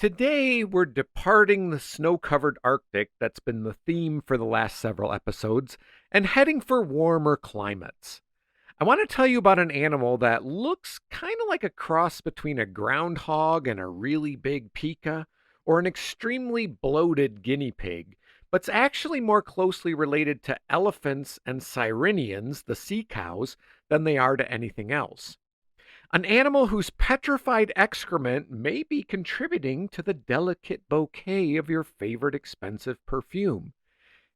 Today, we're departing the snow covered Arctic that's been the theme for the last several episodes and heading for warmer climates. I want to tell you about an animal that looks kind of like a cross between a groundhog and a really big pika, or an extremely bloated guinea pig, but's actually more closely related to elephants and sirenians, the sea cows, than they are to anything else. An animal whose petrified excrement may be contributing to the delicate bouquet of your favorite expensive perfume.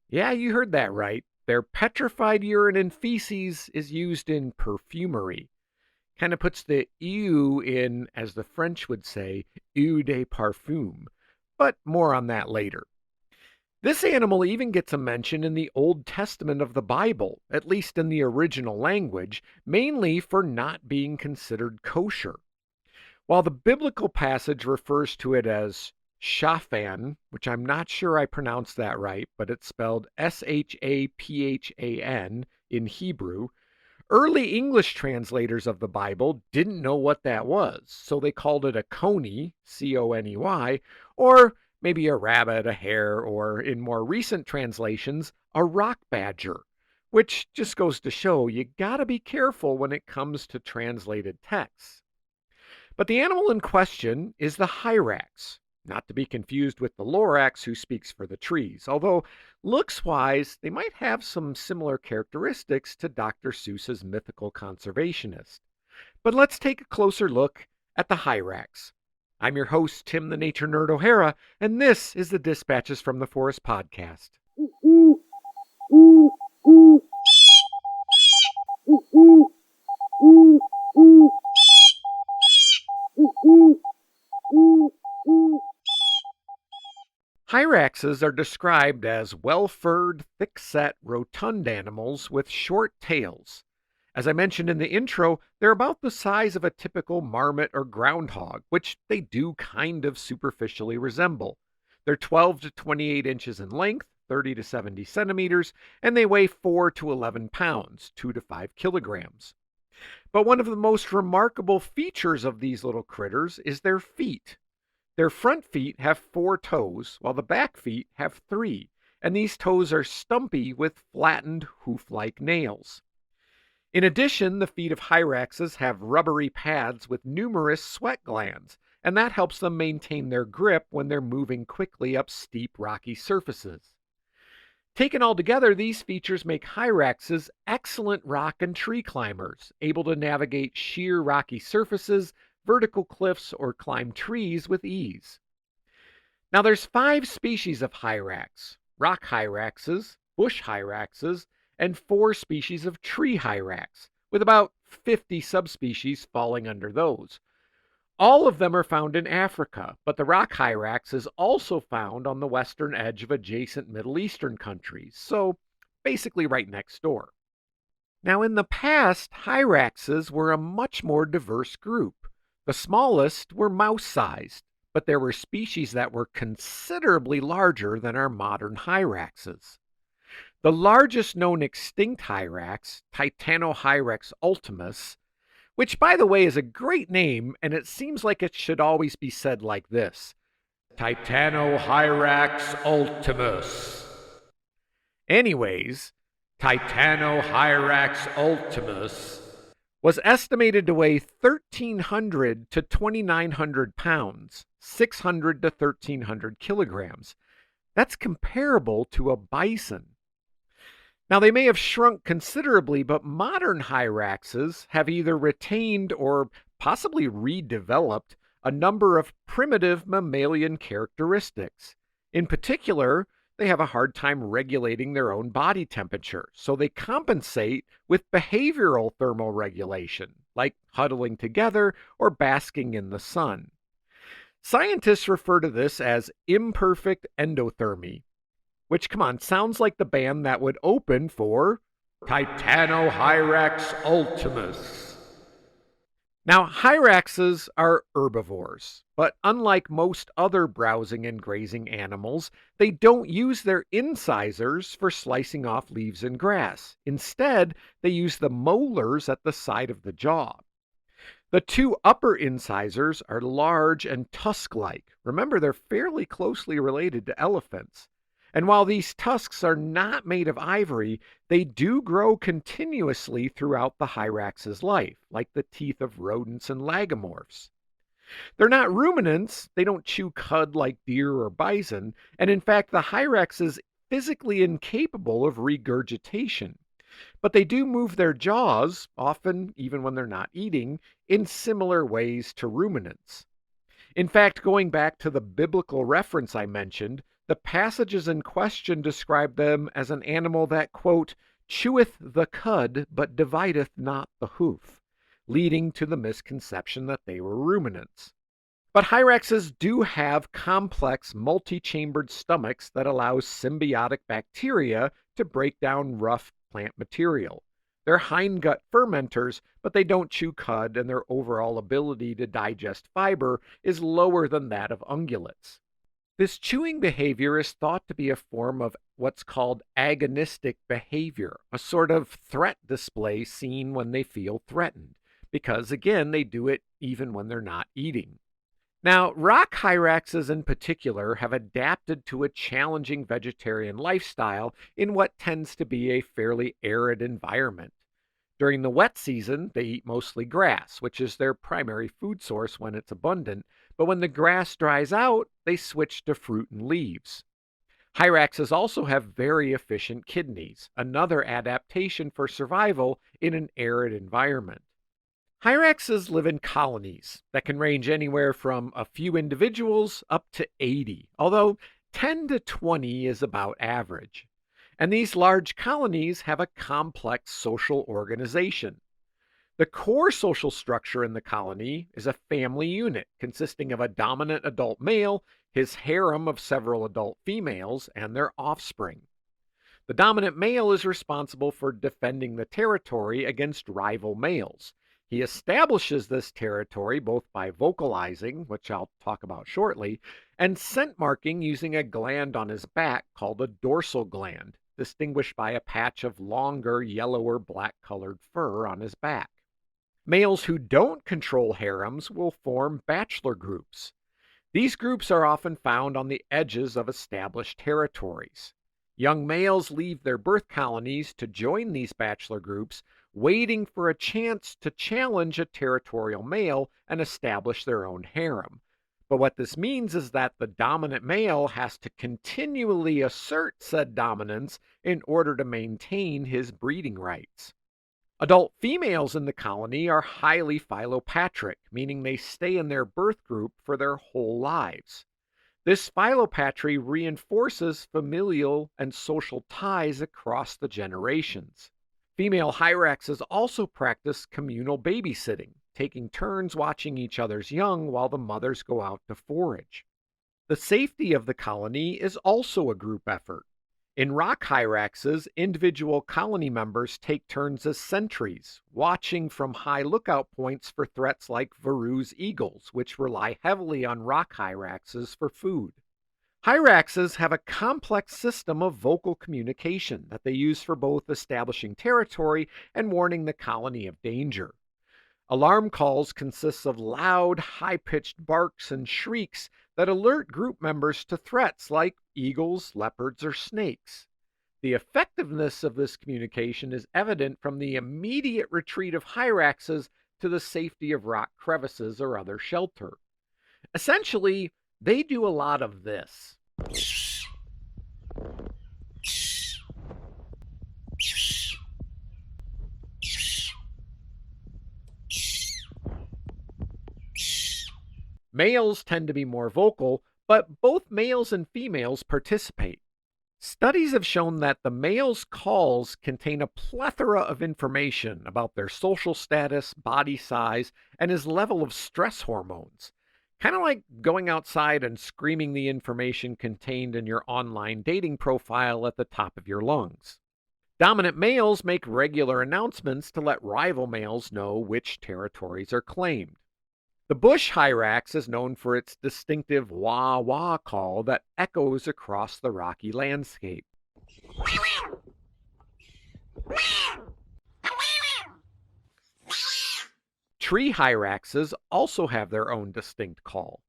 Yeah, you heard that right. Their petrified urine and feces is used in perfumery. Kind of puts the eau in, as the French would say, eau de parfum. But more on that later. This animal even gets a mention in the Old Testament of the Bible, at least in the original language, mainly for not being considered kosher. While the biblical passage refers to it as shaphan, which I'm not sure I pronounced that right, but it's spelled Shaphan in Hebrew, early English translators of the Bible didn't know what that was, so they called it a coney, Coney, or maybe a rabbit, a hare, or in more recent translations, a rock badger, which just goes to show you gotta be careful when it comes to translated texts. But the animal in question is the hyrax, not to be confused with the lorax who speaks for the trees, although looks-wise they might have some similar characteristics to Dr. Seuss's mythical conservationist. But let's take a closer look at the hyrax. I'm your host, Tim the Nature Nerd O'Hara, and this is the Dispatches from the Forest podcast. Hyraxes are described as well-furred, thick-set, rotund animals with short tails. As I mentioned in the intro, they're about the size of a typical marmot or groundhog, which they do kind of superficially resemble. They're 12 to 28 inches in length, 30 to 70 centimeters, and they weigh 4 to 11 pounds, 2 to 5 kilograms. But one of the most remarkable features of these little critters is their feet. Their front feet have 4 toes, while the back feet have 3, and these toes are stumpy with flattened hoof-like nails. In addition, the feet of hyraxes have rubbery pads with numerous sweat glands, and that helps them maintain their grip when they're moving quickly up steep rocky surfaces. Taken all together, these features make hyraxes excellent rock and tree climbers, able to navigate sheer rocky surfaces, vertical cliffs, or climb trees with ease. Now there's 5 species of hyrax: rock hyraxes, bush hyraxes, and 4 species of tree hyrax, with about 50 subspecies falling under those. All of them are found in Africa, but the rock hyrax is also found on the western edge of adjacent Middle Eastern countries, so basically right next door. Now in the past, hyraxes were a much more diverse group. The smallest were mouse-sized, but there were species that were considerably larger than our modern hyraxes. The largest known extinct hyrax, Titanohyrax ultimus, which by the way is a great name, and it seems like it should always be said like this: Titanohyrax ultimus. Anyways, Titanohyrax ultimus was estimated to weigh 1,300 to 2,900 pounds, 600 to 1,300 kilograms. That's comparable to a bison. Now, they may have shrunk considerably, but modern hyraxes have either retained or possibly redeveloped a number of primitive mammalian characteristics. In particular, they have a hard time regulating their own body temperature, so they compensate with behavioral thermoregulation, like huddling together or basking in the sun. Scientists refer to this as imperfect endothermy, which, come on, sounds like the band that would open for Titanohyrax ultimus. Now, hyraxes are herbivores, but unlike most other browsing and grazing animals, they don't use their incisors for slicing off leaves and grass. Instead, they use the molars at the side of the jaw. The two upper incisors are large and tusk-like. Remember, they're fairly closely related to elephants. And while these tusks are not made of ivory, they do grow continuously throughout the hyrax's life, like the teeth of rodents and lagomorphs. They're not ruminants, they don't chew cud like deer or bison, and in fact, the hyrax is physically incapable of regurgitation. But they do move their jaws, often even when they're not eating, in similar ways to ruminants. In fact, going back to the biblical reference I mentioned, the passages in question describe them as an animal that, quote, cheweth the cud but divideth not the hoof, leading to the misconception that they were ruminants. But hyraxes do have complex multi-chambered stomachs that allow symbiotic bacteria to break down rough plant material. They're hindgut fermenters, but they don't chew cud, and their overall ability to digest fiber is lower than that of ungulates. This chewing behavior is thought to be a form of what's called agonistic behavior, a sort of threat display seen when they feel threatened, because again, they do it even when they're not eating. Now, rock hyraxes in particular have adapted to a challenging vegetarian lifestyle in what tends to be a fairly arid environment. During the wet season, they eat mostly grass, which is their primary food source when it's abundant, but when the grass dries out, they switch to fruit and leaves. Hyraxes also have very efficient kidneys, another adaptation for survival in an arid environment. Hyraxes live in colonies that can range anywhere from a few individuals up to 80, although 10 to 20 is about average. And these large colonies have a complex social organization. The core social structure in the colony is a family unit consisting of a dominant adult male, his harem of several adult females, and their offspring. The dominant male is responsible for defending the territory against rival males. He establishes this territory both by vocalizing, which I'll talk about shortly, and scent marking using a gland on his back called a dorsal gland, distinguished by a patch of longer, yellower black-colored fur on his back. Males who don't control harems will form bachelor groups. These groups are often found on the edges of established territories. Young males leave their birth colonies to join these bachelor groups, waiting for a chance to challenge a territorial male and establish their own harem. But what this means is that the dominant male has to continually assert said dominance in order to maintain his breeding rights. Adult females in the colony are highly philopatric, meaning they stay in their birth group for their whole lives. This philopatry reinforces familial and social ties across the generations. Female hyraxes also practice communal babysitting, taking turns watching each other's young while the mothers go out to forage. The safety of the colony is also a group effort. In rock hyraxes, individual colony members take turns as sentries, watching from high lookout points for threats like Verou's eagles, which rely heavily on rock hyraxes for food. Hyraxes have a complex system of vocal communication that they use for both establishing territory and warning the colony of danger. Alarm calls consist of loud, high-pitched barks and shrieks that alert group members to threats like eagles, leopards, or snakes. The effectiveness of this communication is evident from the immediate retreat of hyraxes to the safety of rock crevices or other shelter. Essentially, they do a lot of this. Males tend to be more vocal, but both males and females participate. Studies have shown that the male's calls contain a plethora of information about their social status, body size, and his level of stress hormones. Kind of like going outside and screaming the information contained in your online dating profile at the top of your lungs. Dominant males make regular announcements to let rival males know which territories are claimed. The bush hyrax is known for its distinctive wah-wah call that echoes across the rocky landscape. Tree hyraxes also have their own distinct call.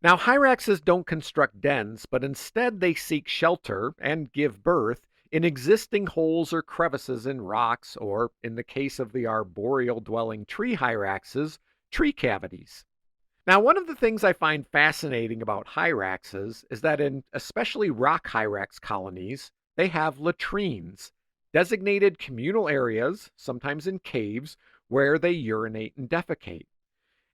Now, hyraxes don't construct dens, but instead they seek shelter and give birth in existing holes or crevices in rocks, or, in the case of the arboreal dwelling tree hyraxes, tree cavities. Now, one of the things I find fascinating about hyraxes is that in especially rock hyrax colonies, they have latrines, designated communal areas, sometimes in caves, where they urinate and defecate.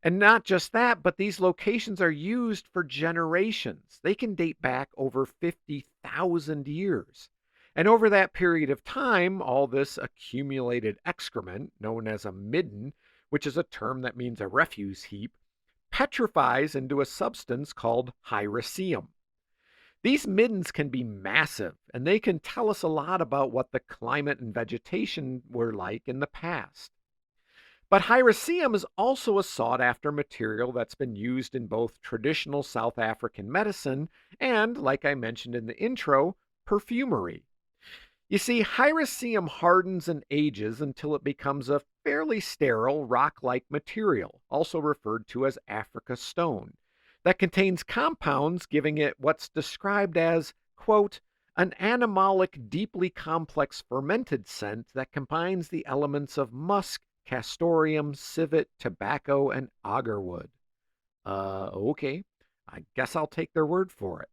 And not just that, but these locations are used for generations. They can date back over 50,000 years. And over that period of time, all this accumulated excrement, known as a midden, which is a term that means a refuse heap, petrifies into a substance called hyraceum. These middens can be massive, and they can tell us a lot about what the climate and vegetation were like in the past. But hyraceum is also a sought after material that's been used in both traditional South African medicine and, like I mentioned in the intro, perfumery. You see, hyraceum hardens and ages until it becomes a fairly sterile rock like material, also referred to as Africa stone, that contains compounds giving it what's described as, quote, an animalic, deeply complex fermented scent that combines the elements of musk, castoreum, civet, tobacco, and agarwood. Okay. I guess I'll take their word for it.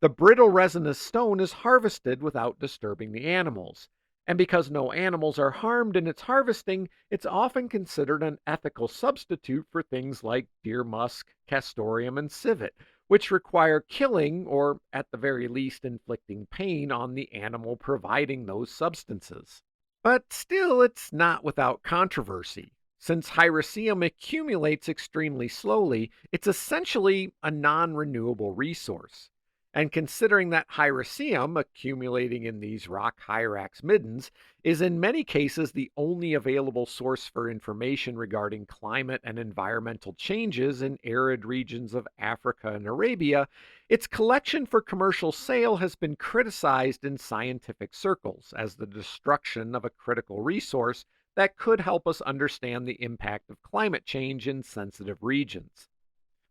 The brittle resinous stone is harvested without disturbing the animals. And because no animals are harmed in its harvesting, it's often considered an ethical substitute for things like deer musk, castoreum, and civet, which require killing or, at the very least, inflicting pain on the animal providing those substances. But still, it's not without controversy. Since hyraceum accumulates extremely slowly, it's essentially a non renewable resource. And considering that hyraceum accumulating in these rock hyrax middens is in many cases the only available source for information regarding climate and environmental changes in arid regions of Africa and Arabia, its collection for commercial sale has been criticized in scientific circles as the destruction of a critical resource that could help us understand the impact of climate change in sensitive regions.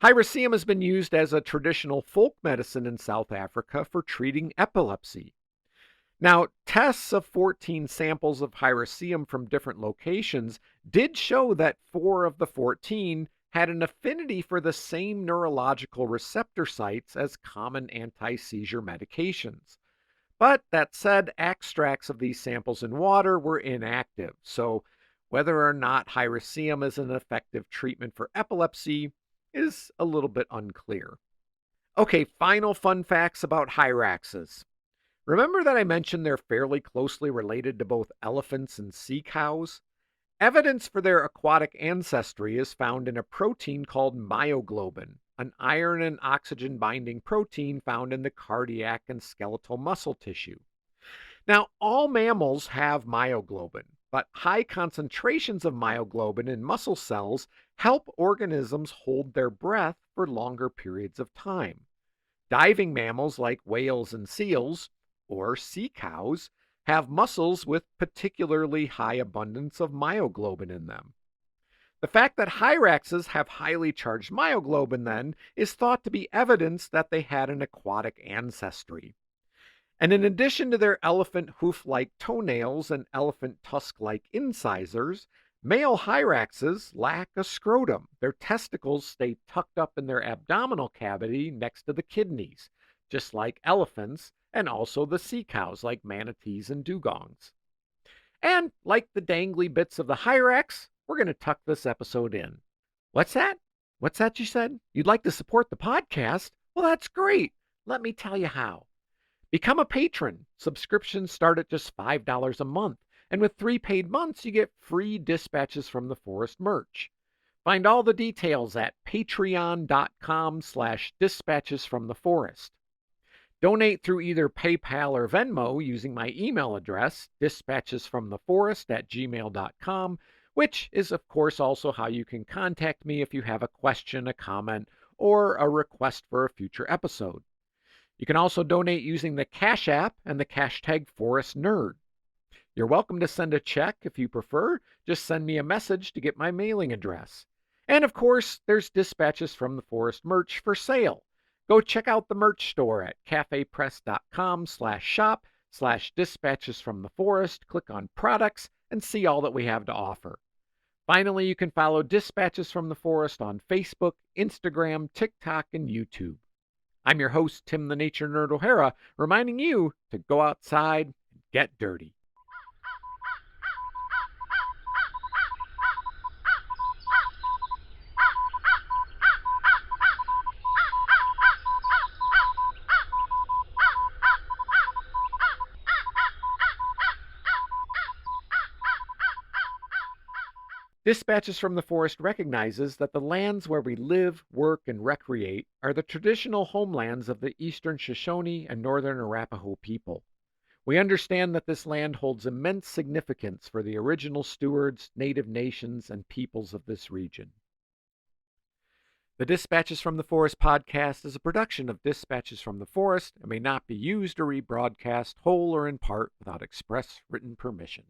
Hyraceum has been used as a traditional folk medicine in South Africa for treating epilepsy. Now, tests of 14 samples of hyraceum from different locations did show that 4 of the 14 had an affinity for the same neurological receptor sites as common anti-seizure medications. But that said, extracts of these samples in water were inactive, so whether or not hyraceum is an effective treatment for epilepsy is a little bit unclear. Okay, final fun facts about hyraxes. Remember that I mentioned they're fairly closely related to both elephants and sea cows? Evidence for their aquatic ancestry is found in a protein called myoglobin, an iron and oxygen binding protein found in the cardiac and skeletal muscle tissue. Now, all mammals have myoglobin, but high concentrations of myoglobin in muscle cells help organisms hold their breath for longer periods of time. Diving mammals like whales and seals, or sea cows, have muscles with particularly high abundance of myoglobin in them. The fact that hyraxes have highly charged myoglobin, then, is thought to be evidence that they had an aquatic ancestry. And in addition to their elephant hoof-like toenails and elephant tusk-like incisors, male hyraxes lack a scrotum. Their testicles stay tucked up in their abdominal cavity next to the kidneys, just like elephants and also the sea cows like manatees and dugongs. And like the dangly bits of the hyrax, we're going to tuck this episode in. What's that? What's that you said? You'd like to support the podcast? Well, that's great. Let me tell you how. Become a patron. Subscriptions start at just $5 a month. And with 3 paid months, you get free Dispatches from the Forest merch. Find all the details at patreon.com/dispatches from the forest. Donate through either PayPal or Venmo using my email address, dispatchesfromtheforest@gmail.com, which is, of course, also how you can contact me if you have a question, a comment, or a request for a future episode. You can also donate using the Cash App and the hashtag #ForestNerd. You're welcome to send a check if you prefer. Just send me a message to get my mailing address. And of course, there's Dispatches from the Forest merch for sale. Go check out the merch store at cafepress.com/shop/dispatches from the forest. Click on products and see all that we have to offer. Finally, you can follow Dispatches from the Forest on Facebook, Instagram, TikTok, and YouTube. I'm your host, Tim the Nature Nerd O'Hara, reminding you to go outside and get dirty. Dispatches from the Forest recognizes that the lands where we live, work, and recreate are the traditional homelands of the Eastern Shoshone and Northern Arapaho people. We understand that this land holds immense significance for the original stewards, native nations, and peoples of this region. The Dispatches from the Forest podcast is a production of Dispatches from the Forest and may not be used or rebroadcast whole or in part without express written permission.